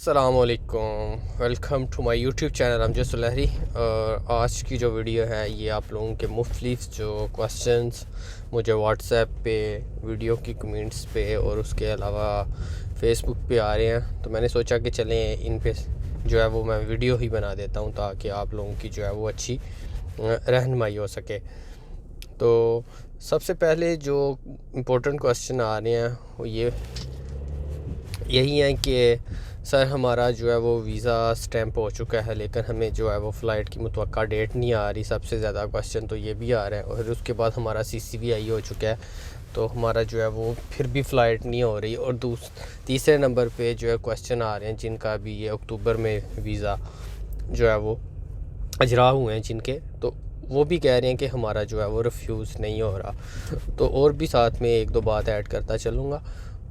अस्सलामुअलैकुम, welcome to my YouTube channel Amjad Sulehri. और आज की जो वीडियो है ये आप लोगों के मुख्तलिफ जो क्वेश्चंस मुझे व्हाट्सएप पे, वीडियो की कमेंट्स पे और उसके अलावा फ़ेसबुक पे आ रहे हैं, तो मैंने सोचा कि चलें इन पे जो है वो मैं वीडियो ही बना देता हूँ ताकि आप लोगों की जो है वो अच्छी रहनुमाई हो सके। तो सबसे पहले जो इम्पोर्टेंट क्वेश्चन आ रहे हैं वो यही है कि सर हमारा जो है वो वीज़ा स्टैंप हो चुका है लेकिन हमें जो है वो फ़्लाइट की मुतवक्का डेट नहीं आ रही। सबसे ज़्यादा क्वेश्चन तो ये भी आ रहा है। और उसके बाद हमारा CCVI हो चुका है तो हमारा जो है वो फिर भी फ़्लाइट नहीं हो रही। और तीसरे नंबर पे जो है क्वेश्चन आ रहे हैं जिनका भी ये अक्टूबर में वीज़ा जो है वो अजरा हुए हैं जिनके, तो वो भी कह रहे हैं कि हमारा जो है वो रिफ्यूज़ नहीं हो रहा। तो और भी साथ में एक दो बात ऐड करता चलूँगा।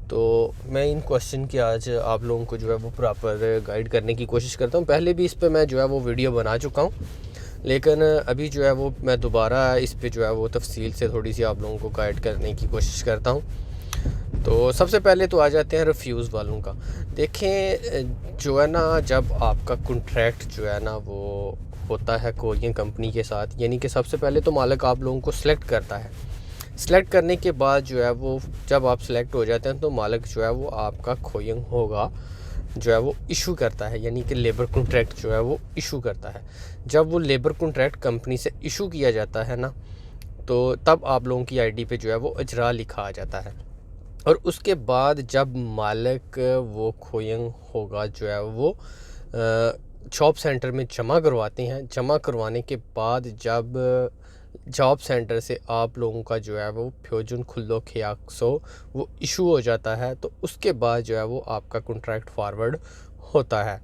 तो मैं इन क्वेश्चन की आज आप लोगों को जो है वो प्रॉपर गाइड करने की कोशिश करता हूँ। पहले भी इस पे मैं जो है वो वीडियो बना चुका हूँ लेकिन अभी जो है वो मैं दोबारा इस पे जो है वो तफसील से थोड़ी सी आप लोगों को गाइड करने की कोशिश करता हूँ। तो सबसे पहले तो आ जाते हैं रिफ्यूज़ वालों का। देखें जो है ना, जब आपका कॉन्ट्रैक्ट जो है ना वो होता है कोरियन कंपनी के साथ, यानी कि सबसे पहले तो मालिक आप लोगों को सिलेक्ट करता है। सेलेक्ट करने के बाद जो है वो जब आप सेलेक्ट हो जाते हैं तो मालिक जो है वो आपका खोयंग होगा जो है वो इशू करता है, यानी कि लेबर कॉन्ट्रैक्ट जो है वो इशू करता है। जब वो लेबर कॉन्ट्रैक्ट कंपनी से इशू किया जाता है ना, तो तब आप लोगों की आईडी पे जो है वो अजरा लिखा आ जाता है। और उसके बाद जब मालिक वो खोयंग होगा जो है वो जॉब सेंटर में जमा करवाते हैं। जमा करवाने के बाद जब जॉब सेंटर से आप लोगों का जो है वो फ्योजन खुल्लो खियाक्सो वो इशू हो जाता है, तो उसके बाद जो है वो आपका कॉन्ट्रैक्ट फॉरवर्ड होता है।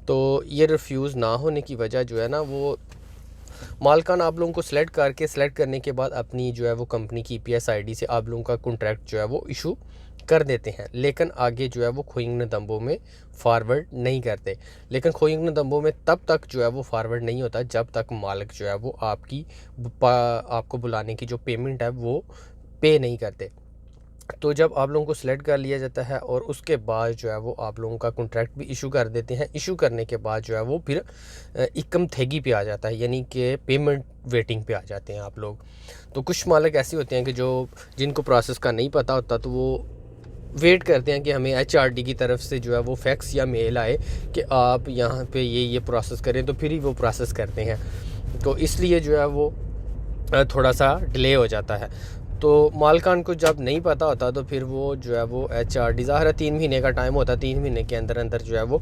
तो ये रिफ्यूज़ ना होने की वजह जो है ना, वो मालकान आप लोगों को सेलेक्ट करने के बाद अपनी जो है वो कंपनी की EPS ID से आप लोगों का कॉन्ट्रैक्ट जो है वो इशू कर देते हैं, लेकिन आगे जो है वो खोइंग नदम्बो में फ़ारवर्ड नहीं करते। लेकिन खोइंग नदम्बो में तब तक जो है वो फ़ारवर्ड नहीं होता जब तक मालिक जो है वो आपको बुलाने की जो पेमेंट है वो पे नहीं करते। तो जब आप लोगों को सेलेक्ट कर लिया जाता है और उसके बाद जो है वो आप लोगों का कॉन्ट्रैक्ट भी इशू कर देते हैं। इशू करने के बाद जो है वो फिर इकम थेगी पे आ जाता है, यानी कि पेमेंट वेटिंग पे आ जाते हैं आप लोग। तो कुछ मालिक ऐसे होते हैं कि जिनको प्रोसेस का नहीं पता होता, तो वो वेट करते हैं कि हमें HRD की तरफ से जो है वो फैक्स या मेल आए कि आप यहाँ पे ये प्रोसेस करें, तो फिर ही वो प्रोसेस करते हैं। तो इसलिए जो है वो थोड़ा सा डिले हो जाता है। तो मालकान को जब नहीं पता होता तो फिर वो जो है वो HRD, ज़ाहिर है 3 महीने का टाइम होता है, 3 महीने के अंदर अंदर जो है वो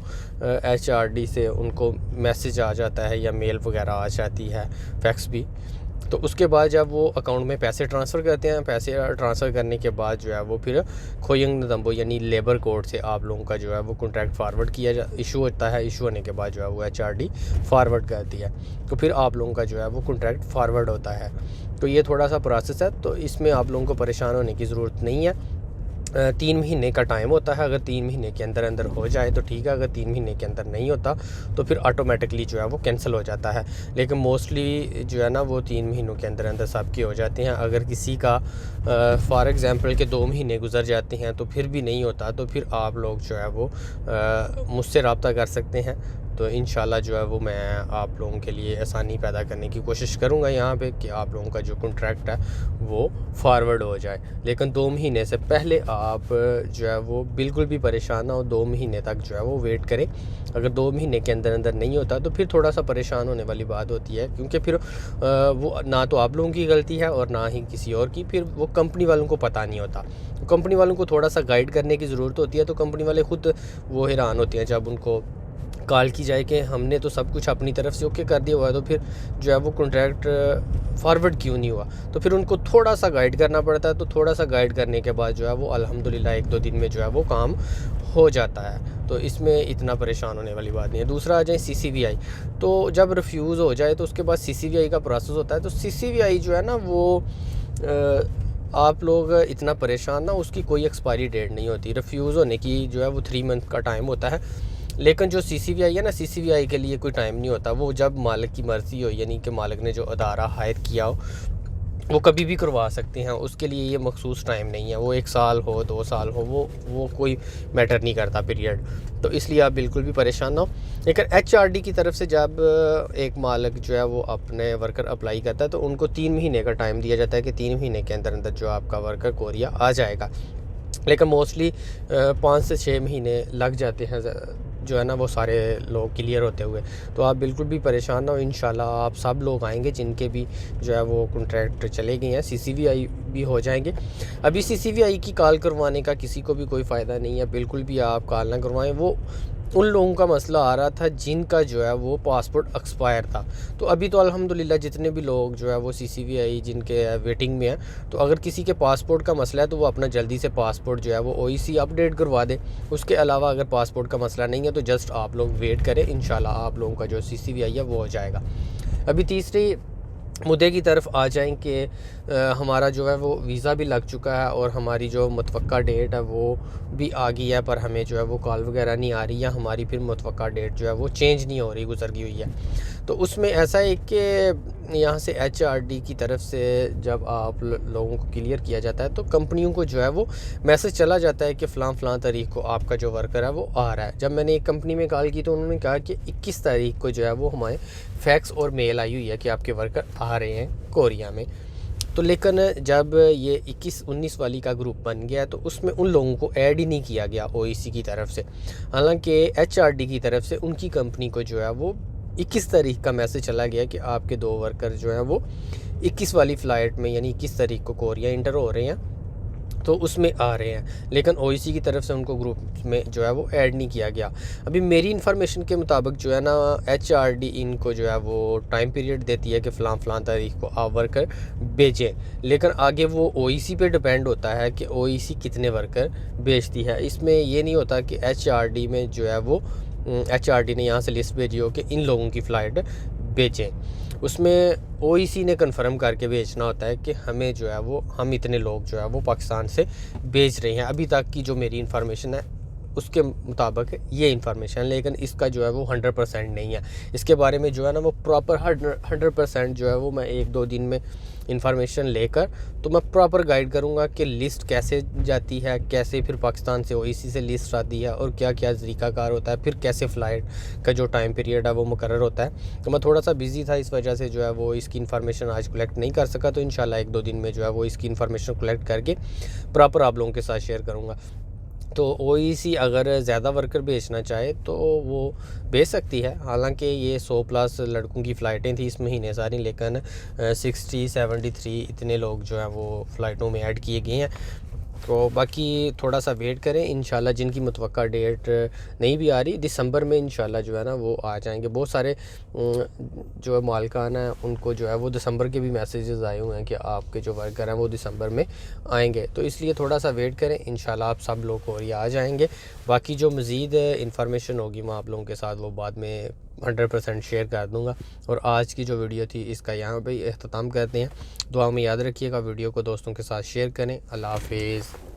HRD से उनको मैसेज आ जाता है या मेल वगैरह आ जाती है, फैक्स भी। तो उसके बाद जब वो अकाउंट में पैसे ट्रांसफ़र करते हैं, पैसे ट्रांसफ़र करने के बाद जो है वो फिर खोयंग नदम्बो यानी लेबर कोड से आप लोगों का जो है वो कॉन्ट्रैक्ट फारवर्ड इशू होता है। इशू होने के बाद जो है वो HRD फारवर्ड करती है, तो फिर आप लोगों का जो है वो कॉन्ट्रैक्ट फारवर्ड होता है। तो ये थोड़ा सा प्रोसेस है, तो इसमें आप लोगों को परेशान होने की ज़रूरत नहीं है। 3 महीने का टाइम होता है। अगर 3 महीने के अंदर अंदर हो जाए तो ठीक है, अगर 3 महीने के अंदर नहीं होता तो फिर ऑटोमेटिकली जो है वो कैंसिल हो जाता है। लेकिन मोस्टली जो है ना वो 3 महीनों के अंदर अंदर सबके हो जाते हैं। अगर किसी का फॉर एग्ज़ाम्पल के 2 महीने गुजर जाते हैं तो फिर भी नहीं होता, तो फिर आप लोग जो है वो मुझसे रब्ता कर सकते हैं। तो इंशाल्लाह जो है वो मैं आप लोगों के लिए आसानी पैदा करने की कोशिश करूँगा यहाँ पे कि आप लोगों का जो कॉन्ट्रैक्ट है वो फॉरवर्ड हो जाए। लेकिन 2 महीने से पहले आप जो है वो बिल्कुल भी परेशान ना हो, 2 महीने तक जो है वो वेट करें। अगर 2 महीने के अंदर अंदर नहीं होता तो फिर थोड़ा सा परेशान होने वाली बात होती है, क्योंकि फिर वो ना तो आप लोगों की गलती है और ना ही किसी और की, फिर वो कंपनी वालों को पता नहीं होता। कंपनी वालों को थोड़ा सा गाइड करने की ज़रूरत होती है, तो कंपनी वाले ख़ुद वो हैरान होते हैं जब उनको कॉल की जाए कि हमने तो सब कुछ अपनी तरफ से ओके कर दिया हुआ है, तो फिर जो है वो कॉन्ट्रैक्ट फॉरवर्ड क्यों नहीं हुआ। तो फिर उनको थोड़ा सा गाइड करना पड़ता है। तो थोड़ा सा गाइड करने के बाद जो है वो अल्हम्दुलिल्लाह 1-2 दिन में जो है वो काम हो जाता है। तो इसमें इतना परेशान होने वाली बात नहीं है। दूसरा आ जाए CCVI। तो जब रिफ्यूज़ हो जाए तो उसके बाद CCVI का प्रोसेस होता है। तो CCVI जो है ना वो आप लोग इतना परेशान ना, उसकी कोई एक्सपायरी डेट नहीं होती। रिफ्यूज़ होने की जो है वो 3 मंथ का टाइम होता है। लेकिन जो CCVI है ना, CCVI के लिए कोई टाइम नहीं होता। वो जब मालिक की मर्ज़ी हो, यानी कि मालिक ने जो अदारा हायर किया हो वो कभी भी करवा सकते हैं, उसके लिए ये मखसूस टाइम नहीं है, वो 1 साल हो 2 साल हो, वो कोई मैटर नहीं करता पीरियड। तो इसलिए आप बिल्कुल भी परेशान ना हो। लेकिन HRD की तरफ से जब एक मालिक जो है वो अपने वर्कर अप्लाई करता है तो उनको 3 महीने का टाइम दिया जाता है कि 3 महीने के अंदर अंदर जो आपका वर्कर कोरिया आ जाएगा। लेकिन मोस्टली 5 से 6 महीने लग जाते हैं जो है ना वो सारे लोग क्लियर होते हुए। तो आप बिल्कुल भी परेशान ना हो, इंशाल्लाह आप सब लोग आएंगे जिनके भी जो है वो कॉन्ट्रैक्ट चले गए हैं, CCVI भी हो जाएंगे। अभी CCVI की कॉल करवाने का किसी को भी कोई फ़ायदा नहीं है, बिल्कुल भी आप कॉल ना करवाएं। वो उन लोगों का मसला आ रहा था जिनका जो है वो पासपोर्ट एक्सपायर था। तो अभी तो अल्हम्दुलिल्लाह जितने भी लोग जो है वो CCVI जिनके वेटिंग में हैं, तो अगर किसी के पासपोर्ट का मसला है तो वो अपना जल्दी से पासपोर्ट जो है वो OEC अपडेट करवा दे। उसके अलावा अगर पासपोर्ट का मसला नहीं है तो जस्ट आप लोग वेट करें, इंशाल्लाह आप लोगों का जो CCVI है वो हो जाएगा। अभी तीसरी मुद्दे की तरफ आ जाएं कि हमारा जो है वो वीज़ा भी लग चुका है और हमारी जो मुतवक्का डेट है वो भी आ गई है, पर हमें जो है वो कॉल वगैरह नहीं आ रही है, हमारी फिर मुतवक्का डेट जो है वो चेंज नहीं हो रही, गुजर गई हुई है। तो उसमें ऐसा है कि यहाँ से HRD की तरफ से जब आप लोगों को क्लियर किया जाता है तो कंपनियों को जो है वो मैसेज चला जाता है कि फ़लाँ तारीख को आपका जो वर्कर है वो आ रहा है। जब मैंने एक कंपनी में कॉल की तो उन्होंने कहा कि 21 तारीख को जो है वो हमारे फैक्स और मेल आई हुई है कि आपके वर्कर आ रहे हैं कोरिया में। तो लेकिन जब ये 21-19 वाली का ग्रुप बन गया तो उसमें उन लोगों को ऐड ही नहीं किया गया OEC की तरफ से। हालांकि HRD की तरफ से उनकी कंपनी को जो है वो 21 तारीख का मैसेज चला गया कि आपके 2 वर्कर जो हैं वो 21 वाली फ़्लाइट में यानी 21 तारीख को कोरिया इंटर हो रहे हैं, तो उसमें आ रहे हैं। लेकिन OEC की तरफ से उनको ग्रुप में जो है वो ऐड नहीं किया गया। अभी मेरी इन्फॉर्मेशन के मुताबिक जो है ना HRD इनको जो है वो टाइम पीरियड देती है कि फ़लाँ तारीख को आप वर्कर भेजें, लेकिन आगे वो OEC पे डिपेंड होता है कि OEC कितने वर्कर भेजती है। इसमें ये नहीं होता कि HRD में जो है वो HRD ने यहाँ से लिस्ट भेजी हो कि इन लोगों की फ़्लाइट भेजें। उसमें OEC ने कंफर्म करके भेजना होता है कि हमें जो है वो हम इतने लोग जो है वो पाकिस्तान से भेज रहे हैं। अभी तक की जो मेरी इन्फॉर्मेशन है उसके मुताबिक ये इन्फॉर्मेशन, लेकिन इसका जो है वो 100% नहीं है। इसके बारे में जो है ना वो प्रॉपर 100% जो है वो मैं 1-2 दिन में इन्फॉर्मेशन लेकर तो मैं प्रॉपर गाइड करूँगा कि लिस्ट कैसे जाती है, कैसे फिर पाकिस्तान से OEC से लिस्ट आती है और क्या क्या तरीक़ाकार होता है, फिर कैसे फ़्लाइट का जो टाइम पीरियड है वो मुकर्रर होता है। तो मैं थोड़ा सा बिज़ी था, इस वजह से जो है वो इसकी इन्फॉर्मेशन आज कलेक्ट नहीं कर सका। तो इंशाल्लाह 1-2 दिन में जो है वो इसकी इन्फॉर्मेशन कलेक्ट करके प्रॉपर आप लोगों के साथ शेयर करूँगा। तो OEC अगर ज़्यादा वर्कर भेजना चाहे तो वो भेज सकती है। हालांकि ये 100+ लड़कों की फ़्लाइटें थी इस महीने सारी, लेकिन 60-73 इतने लोग जो हैं वो फ़्लाइटों में ऐड किए गए हैं। तो बाकी थोड़ा सा वेट करें, इंशाल्लाह जिनकी मुतवक्का डेट नहीं भी आ रही दिसंबर में इंशाल्लाह जो है ना वो आ जाएंगे। बहुत सारे जो मालिकान हैं उनको जो है वो दिसंबर के भी मैसेजेस आए हुए हैं कि आपके जो वर्कर हैं वो दिसंबर में आएंगे। तो इसलिए थोड़ा सा वेट करें, इंशाल्लाह आप सब लोग कोरिया आ जाएंगे। बाकी जो मज़ीद इन्फॉर्मेशन होगी मैं आप लोगों के साथ वो बाद में 100% शेयर कर दूंगा। और आज की जो वीडियो थी इसका यहाँ पे अख्ताम करते हैं। दुआ में याद रखिएगा, वीडियो को दोस्तों के साथ शेयर करें। अल्लाह हाफिज़।